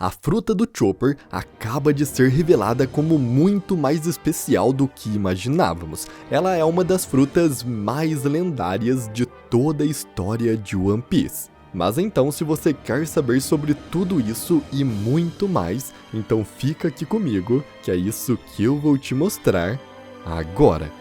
A fruta do Chopper acaba de ser revelada como muito mais especial do que imaginávamos. Ela é uma das frutas mais lendárias de toda a história de One Piece. Mas então, se você quer saber sobre tudo isso e muito mais, então fica aqui comigo, que é isso que eu vou te mostrar agora.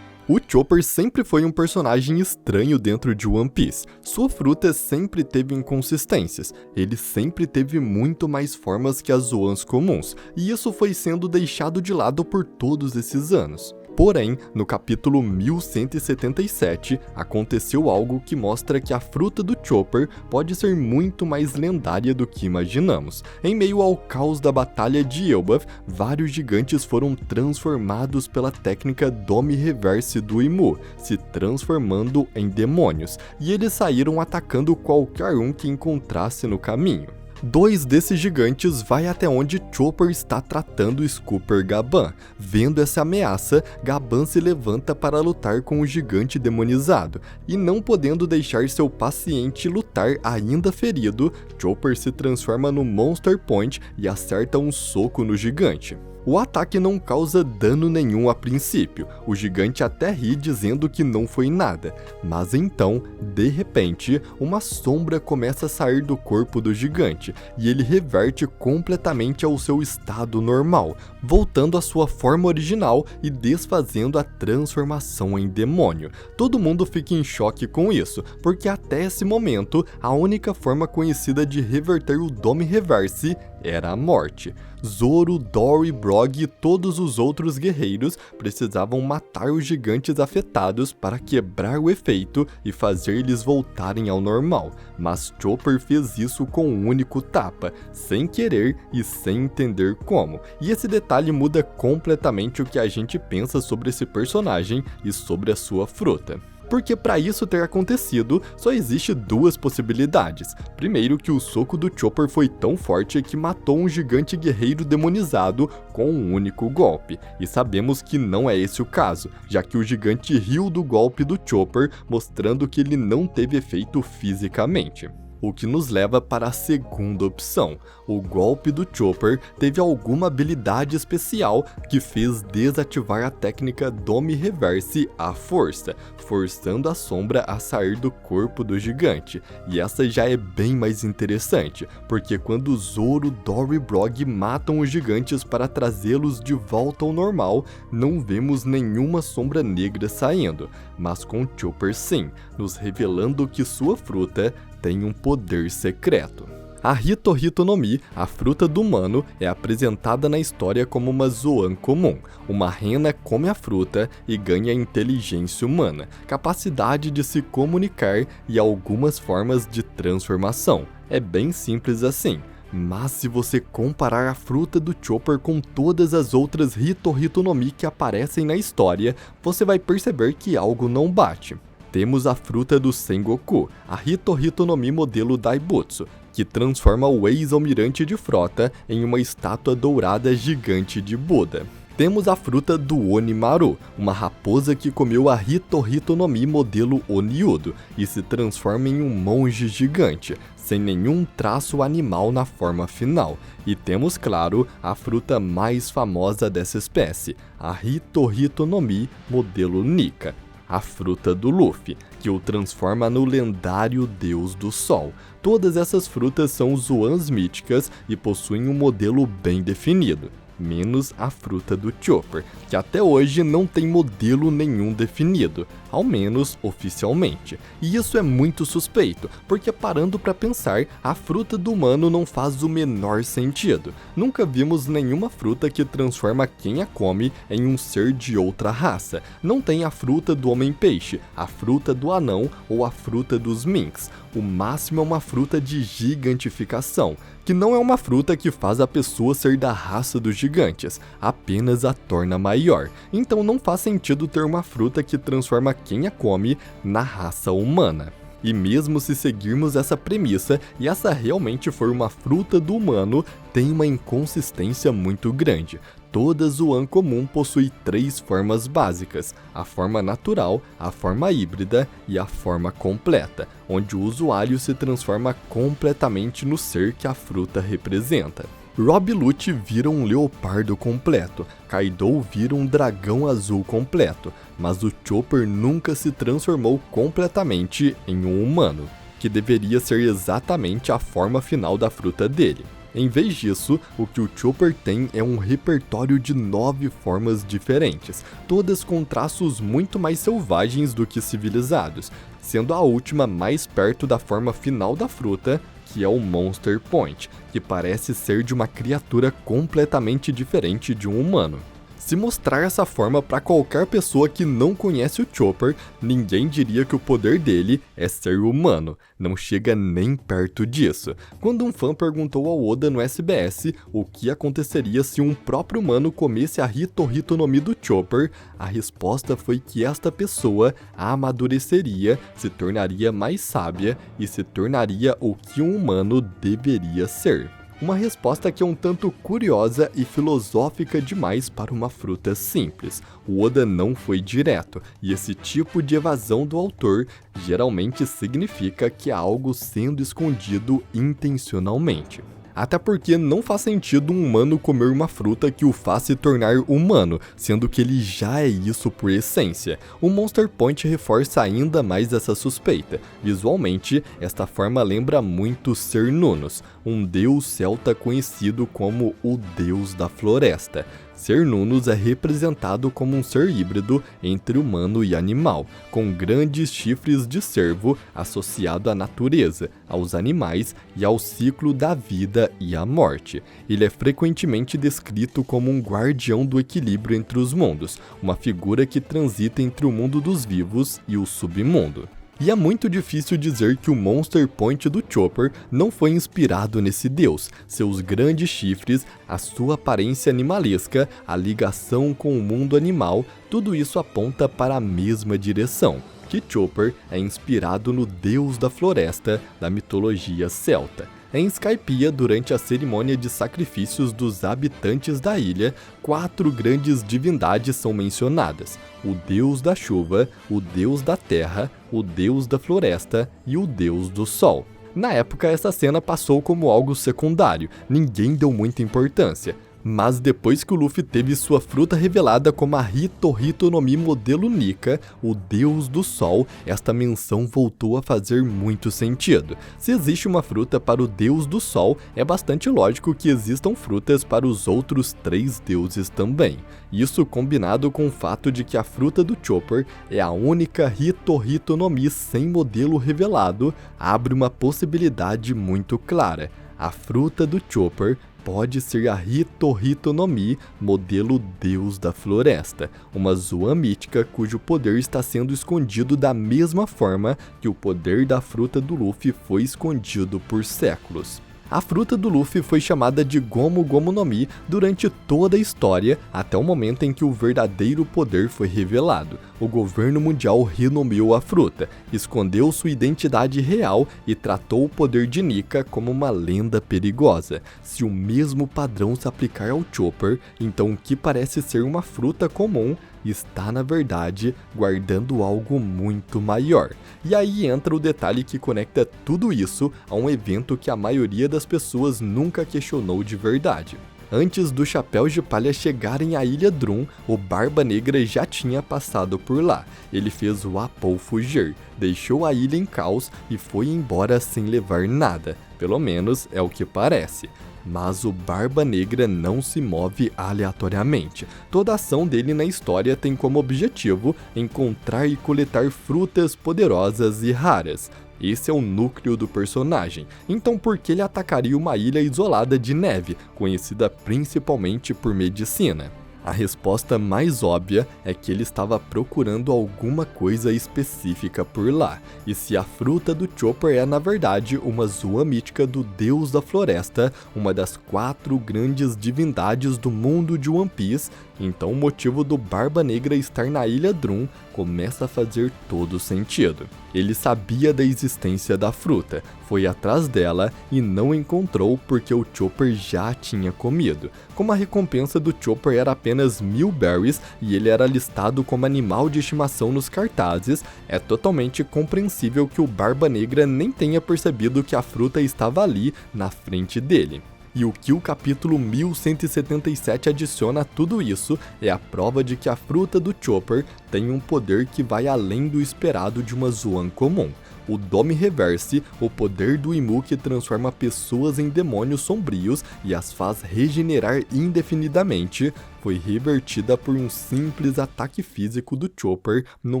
O Chopper sempre foi um personagem estranho dentro de One Piece. Sua fruta sempre teve inconsistências, ele sempre teve muito mais formas que as Zoans comuns, e isso foi sendo deixado de lado por todos esses anos. Porém, no capítulo 1177, aconteceu algo que mostra que a fruta do Chopper pode ser muito mais lendária do que imaginamos. Em meio ao caos da batalha de Elbaf, vários gigantes foram transformados pela técnica Dome Reverse do Imu, se transformando em demônios, e eles saíram atacando qualquer um que encontrasse no caminho. Dois desses gigantes vai até onde Chopper está tratando Scooper Gaban. Vendo essa ameaça, Gaban se levanta para lutar com o gigante demonizado, e não podendo deixar seu paciente lutar ainda ferido, Chopper se transforma no Monster Point e acerta um soco no gigante. O ataque não causa dano nenhum a princípio, o gigante até ri dizendo que não foi nada, mas então, de repente, uma sombra começa a sair do corpo do gigante, e ele reverte completamente ao seu estado normal, voltando à sua forma original e desfazendo a transformação em demônio. Todo mundo fica em choque com isso, porque até esse momento, a única forma conhecida de reverter o Dome Reverse era a morte. Zoro, Dory, Brog e todos os outros guerreiros precisavam matar os gigantes afetados para quebrar o efeito e fazer eles voltarem ao normal, mas Chopper fez isso com um único tapa, sem querer e sem entender como, e esse detalhe muda completamente o que a gente pensa sobre esse personagem e sobre a sua fruta. Porque para isso ter acontecido, só existe duas possibilidades. Primeiro, que o soco do Chopper foi tão forte que matou um gigante guerreiro demonizado com um único golpe. E sabemos que não é esse o caso, já que o gigante riu do golpe do Chopper, mostrando que ele não teve efeito fisicamente. O que nos leva para a segunda opção. O golpe do Chopper teve alguma habilidade especial que fez desativar a técnica Dome Reverse à força, forçando a sombra a sair do corpo do gigante. E essa já é bem mais interessante, porque quando Zoro, Dory e Brog matam os gigantes para trazê-los de volta ao normal, não vemos nenhuma sombra negra saindo, mas com Chopper sim, nos revelando que sua fruta tem um poder secreto. A Hito Hito no Mi, a fruta do humano, é apresentada na história como uma Zoan comum. Uma rena come a fruta e ganha inteligência humana, capacidade de se comunicar e algumas formas de transformação. É bem simples assim. Mas se você comparar a fruta do Chopper com todas as outras Hito Hito no Mi que aparecem na história, você vai perceber que algo não bate. Temos a fruta do Sengoku, a Hito Hito no Mi modelo Daibutsu, que transforma o ex-almirante de frota em uma estátua dourada gigante de Buda. Temos a fruta do Onimaru, uma raposa que comeu a Hito Hito no Mi modelo Oniudo e se transforma em um monge gigante, sem nenhum traço animal na forma final. E temos, claro, a fruta mais famosa dessa espécie, a Hito Hito no Mi modelo Nika, a fruta do Luffy, que o transforma no lendário deus do sol. Todas essas frutas são Zoans míticas e possuem um modelo bem definido, menos a fruta do Chopper, que até hoje não tem modelo nenhum definido, ao menos oficialmente. E isso é muito suspeito, porque parando para pensar, a fruta do humano não faz o menor sentido. Nunca vimos nenhuma fruta que transforma quem a come em um ser de outra raça. Não tem a fruta do homem-peixe, a fruta do anão ou a fruta dos minks. O máximo é uma fruta de gigantificação, que não é uma fruta que faz a pessoa ser da raça dos gigantes, apenas a torna maior. Então não faz sentido ter uma fruta que transforma quem a come na raça humana. E mesmo se seguirmos essa premissa, e essa realmente for uma fruta do humano, tem uma inconsistência muito grande. Toda Zoan comum possui 3 formas básicas: a forma natural, a forma híbrida e a forma completa, onde o usuário se transforma completamente no ser que a fruta representa. Rob Lute vira um leopardo completo, Kaido vira um dragão azul completo, mas o Chopper nunca se transformou completamente em um humano, que deveria ser exatamente a forma final da fruta dele. Em vez disso, o que o Chopper tem é um repertório de 9 formas diferentes, todas com traços muito mais selvagens do que civilizados, sendo a última mais perto da forma final da fruta, que é o Monster Point, que parece ser de uma criatura completamente diferente de um humano. Se mostrar essa forma para qualquer pessoa que não conhece o Chopper, ninguém diria que o poder dele é ser humano, não chega nem perto disso. Quando um fã perguntou ao Oda no SBS o que aconteceria se um próprio humano comesse a Hito Hito no Mi do Chopper, a resposta foi que esta pessoa amadureceria, se tornaria mais sábia e se tornaria o que um humano deveria ser. Uma resposta que é um tanto curiosa e filosófica demais para uma fruta simples. O Oda não foi direto, e esse tipo de evasão do autor geralmente significa que há algo sendo escondido intencionalmente. Até porque não faz sentido um humano comer uma fruta que o faz se tornar humano, sendo que ele já é isso por essência. O Monster Point reforça ainda mais essa suspeita. Visualmente, esta forma lembra muito Cernunnos, um deus celta conhecido como o deus da floresta. Cernunnos é representado como um ser híbrido entre humano e animal, com grandes chifres de cervo associado à natureza, aos animais e ao ciclo da vida e a morte. Ele é frequentemente descrito como um guardião do equilíbrio entre os mundos, uma figura que transita entre o mundo dos vivos e o submundo. E é muito difícil dizer que o Monster Point do Chopper não foi inspirado nesse deus. Seus grandes chifres, a sua aparência animalesca, a ligação com o mundo animal, tudo isso aponta para a mesma direção, que Chopper é inspirado no deus da floresta da mitologia celta. Em Skypiea, durante a cerimônia de sacrifícios dos habitantes da ilha, 4 grandes divindades são mencionadas: o deus da chuva, o deus da terra, o deus da floresta e o deus do sol. Na época, essa cena passou como algo secundário, ninguém deu muita importância. Mas depois que o Luffy teve sua fruta revelada como a Hito Hito no Mi modelo Nika, o deus do sol, esta menção voltou a fazer muito sentido. Se existe uma fruta para o deus do sol, é bastante lógico que existam frutas para os outros 3 deuses também. Isso combinado com o fato de que a fruta do Chopper é a única Hito Hito no Mi sem modelo revelado, abre uma possibilidade muito clara. A fruta do Chopper pode ser a Hito Hito no Mi, modelo Deus da Floresta, uma Zoan mítica cujo poder está sendo escondido da mesma forma que o poder da fruta do Luffy foi escondido por séculos. A fruta do Luffy foi chamada de Gomu Gomu no Mi durante toda a história, até o momento em que o verdadeiro poder foi revelado. O governo mundial renomeou a fruta, escondeu sua identidade real e tratou o poder de Nika como uma lenda perigosa. Se o mesmo padrão se aplicar ao Chopper, então o que parece ser uma fruta comum está, na verdade, guardando algo muito maior. E aí entra o detalhe que conecta tudo isso a um evento que a maioria das pessoas nunca questionou de verdade. Antes dos Chapéus de Palha chegarem à Ilha Drum, o Barba Negra já tinha passado por lá. Ele fez o Apou fugir, deixou a ilha em caos e foi embora sem levar nada. Pelo menos é o que parece. Mas o Barba Negra não se move aleatoriamente. Toda a ação dele na história tem como objetivo encontrar e coletar frutas poderosas e raras. Esse é o núcleo do personagem. Então por que ele atacaria uma ilha isolada de neve, conhecida principalmente por medicina? A resposta mais óbvia é que ele estava procurando alguma coisa específica por lá. E se a fruta do Chopper é na verdade uma Zoan mítica do deus da floresta, uma das 4 grandes divindades do mundo de One Piece, Então o motivo do Barba Negra estar na Ilha Drum começa a fazer todo sentido. Ele sabia da existência da fruta, foi atrás dela e não encontrou porque o Chopper já tinha comido. Como a recompensa do Chopper era apenas 1000 berries e ele era listado como animal de estimação nos cartazes, é totalmente compreensível que o Barba Negra nem tenha percebido que a fruta estava ali na frente dele. E o que o capítulo 1177 adiciona a tudo isso é a prova de que a fruta do Chopper tem um poder que vai além do esperado de uma Zoan comum. O Dome Reverse, o poder do Imu que transforma pessoas em demônios sombrios e as faz regenerar indefinidamente, foi revertida por um simples ataque físico do Chopper no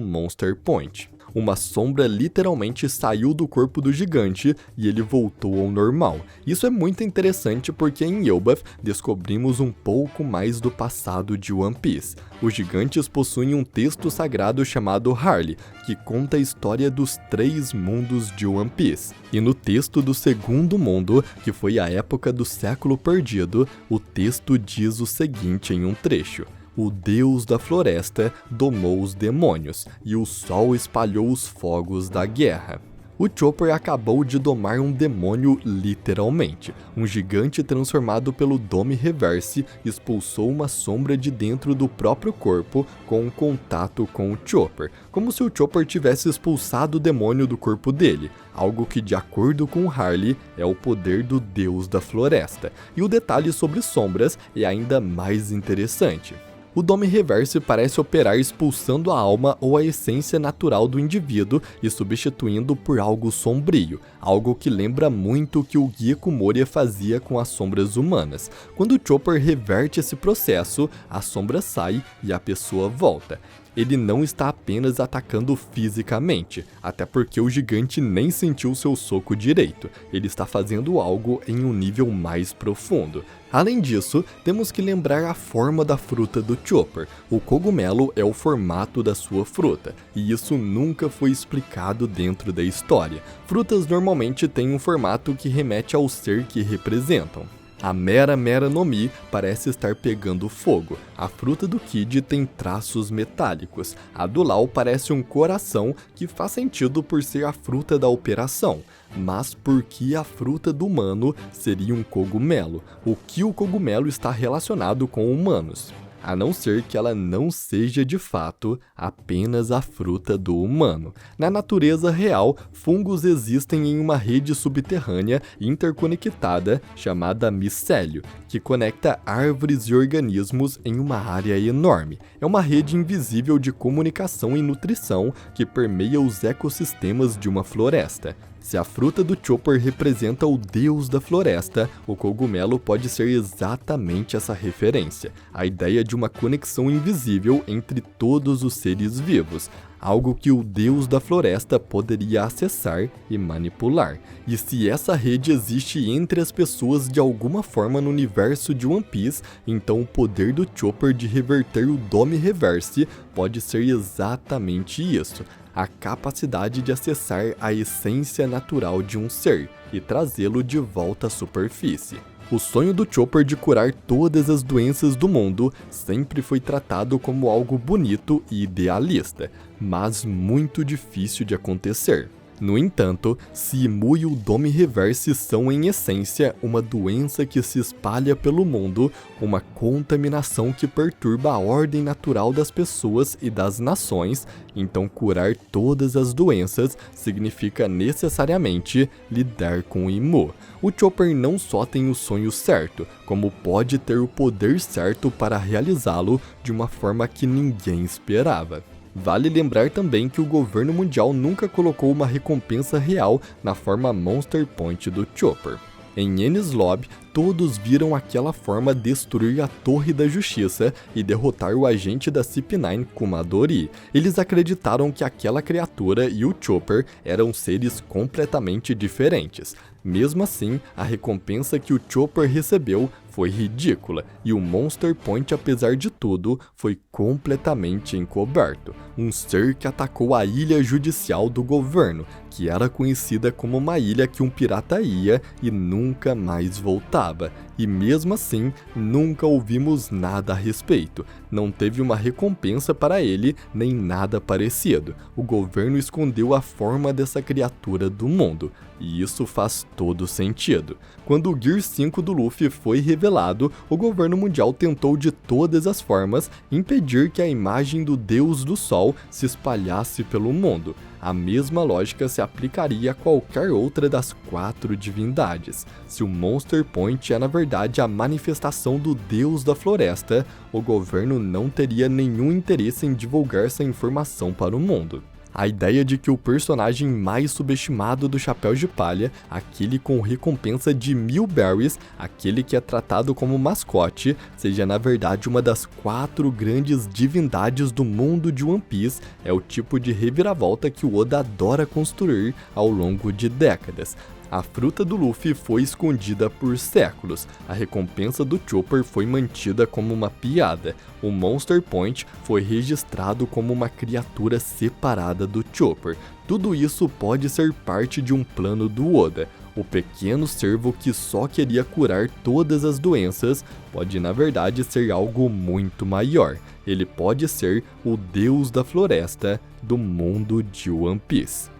Monster Point. Uma sombra literalmente saiu do corpo do gigante e ele voltou ao normal. Isso é muito interessante porque em Elbaf descobrimos um pouco mais do passado de One Piece. Os gigantes possuem um texto sagrado chamado Harley, que conta a história dos 3 mundos de One Piece. E no texto do segundo mundo, que foi a época do século perdido, o texto diz o seguinte em um trecho: o deus da floresta domou os demônios, e o sol espalhou os fogos da guerra. O Chopper acabou de domar um demônio literalmente. Um gigante transformado pelo Dome Reverse expulsou uma sombra de dentro do próprio corpo com um contato com o Chopper, como se o Chopper tivesse expulsado o demônio do corpo dele, algo que, de acordo com Harley, é o poder do deus da floresta. E o detalhe sobre sombras é ainda mais interessante. O Dome Reverse parece operar expulsando a alma ou a essência natural do indivíduo e substituindo por algo sombrio, algo que lembra muito o que o Gecko Moria fazia com as sombras humanas. Quando o Chopper reverte esse processo, a sombra sai e a pessoa volta. Ele não está apenas atacando fisicamente, até porque o gigante nem sentiu seu soco direito, ele está fazendo algo em um nível mais profundo. Além disso, temos que lembrar a forma da fruta do Chopper. O cogumelo é o formato da sua fruta, e isso nunca foi explicado dentro da história. Frutas normalmente têm um formato que remete ao ser que representam. A Mera Mera no Mi parece estar pegando fogo. A fruta do Kid tem traços metálicos. A do Lau parece um coração, que faz sentido por ser a fruta da operação. Mas por que a fruta do humano seria um cogumelo? O que o cogumelo está relacionado com humanos? A não ser que ela não seja de fato apenas a fruta do humano. Na natureza real, fungos existem em uma rede subterrânea interconectada chamada micélio, que conecta árvores e organismos em uma área enorme. É uma rede invisível de comunicação e nutrição que permeia os ecossistemas de uma floresta. Se a fruta do Chopper representa o deus da floresta, o cogumelo pode ser exatamente essa referência, a ideia de uma conexão invisível entre todos os seres vivos, algo que o deus da floresta poderia acessar e manipular. E se essa rede existe entre as pessoas de alguma forma no universo de One Piece, então o poder do Chopper de reverter o Dome Reverse pode ser exatamente isso. A capacidade de acessar a essência natural de um ser e trazê-lo de volta à superfície. O sonho do Chopper de curar todas as doenças do mundo sempre foi tratado como algo bonito e idealista, mas muito difícil de acontecer. No entanto, se Imu e o Dome Reverse são em essência uma doença que se espalha pelo mundo, uma contaminação que perturba a ordem natural das pessoas e das nações, então curar todas as doenças significa necessariamente lidar com o Imu. O Chopper não só tem o sonho certo, como pode ter o poder certo para realizá-lo de uma forma que ninguém esperava. Vale lembrar também que o governo mundial nunca colocou uma recompensa real na forma Monster Point do Chopper. Em Enies Lobby, todos viram aquela forma destruir a Torre da Justiça e derrotar o agente da CP9 Kumadori. Eles acreditaram que aquela criatura e o Chopper eram seres completamente diferentes. Mesmo assim, a recompensa que o Chopper recebeu foi ridícula, e o Monster Point, apesar de tudo, foi completamente encoberto. Um ser que atacou a ilha judicial do governo, que era conhecida como uma ilha que um pirata ia e nunca mais voltava. e mesmo assim nunca ouvimos nada a respeito. Não teve uma recompensa para ele, nem nada parecido. O governo escondeu a forma dessa criatura do mundo, e isso faz todo sentido. Quando o Gear 5 do Luffy foi revelado, o governo mundial tentou de todas as formas impedir que a imagem do Deus do Sol se espalhasse pelo mundo. A mesma lógica se aplicaria a qualquer outra das 4 divindades. Se o Monster Point é na verdade a manifestação do Deus da Floresta, o governo não teria nenhum interesse em divulgar essa informação para o mundo. A ideia de que o personagem mais subestimado do Chapéu de Palha, aquele com recompensa de 1000 berries, aquele que é tratado como mascote, seja na verdade uma das 4 grandes divindades do mundo de One Piece, é o tipo de reviravolta que o Oda adora construir ao longo de décadas. A fruta do Luffy foi escondida por séculos, a recompensa do Chopper foi mantida como uma piada, o Monster Point foi registrado como uma criatura separada do Chopper. Tudo isso pode ser parte de um plano do Oda. O pequeno cervo que só queria curar todas as doenças pode na verdade ser algo muito maior. Ele pode ser o Deus da Floresta do mundo de One Piece.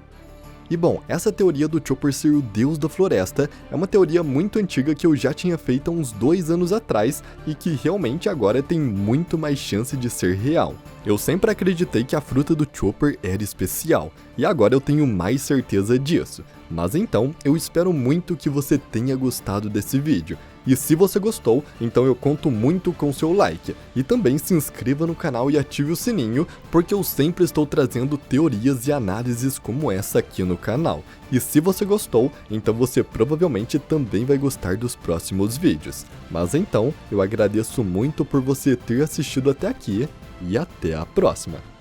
E bom, essa teoria do Chopper ser o Deus da Floresta é uma teoria muito antiga que eu já tinha feito há uns 2 anos atrás e que realmente agora tem muito mais chance de ser real. Eu sempre acreditei que a fruta do Chopper era especial, e agora eu tenho mais certeza disso. Mas então, eu espero muito que você tenha gostado desse vídeo. E se você gostou, então eu conto muito com seu like. E também se inscreva no canal e ative o sininho, porque eu sempre estou trazendo teorias e análises como essa aqui no canal. E se você gostou, então você provavelmente também vai gostar dos próximos vídeos. Mas então, eu agradeço muito por você ter assistido até aqui, e até a próxima!